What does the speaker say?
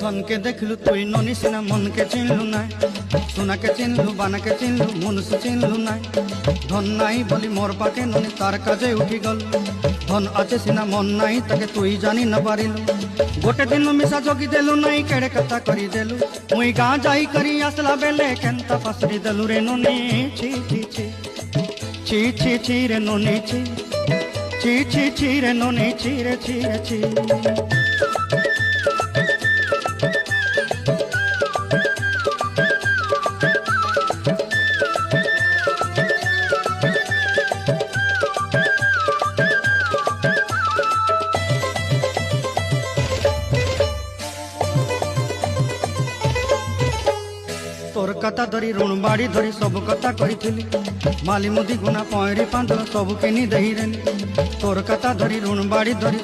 ধনকে দেখলু তুই ননি সিনা মনকে চিনলু নাই, সোনাকে চিনলু বানাকে চিনলু মনুষ্য চিনলু নাই। ধন নাই বলি মোর পাকে ননি তার কাজে উঠি গল, ধন আছে সিনা মন নাই তাকে তুই জানি না পারিলু। গোটে দিন মিশা জগি দেলু নাই কেড়ে কথা করি দেলু, মুই গাঁ যাই করি আসলা বেলে কেনতা পাসরি দেলু রে ননি। ছি ছি ছি ছি ছি ছি রে ননি ছি ছি ছি ছি রে ননি ছি রে ছি রে ছি। তোর কথা ধরি ঋণ বাড়ি ধরি সব কথা কইছিলি, মালি মুদি গুনা পয়রি পাঁদল সব কিনি দেই রেলি। তোর কথা ধরি ঋণ বাড়ি ধরি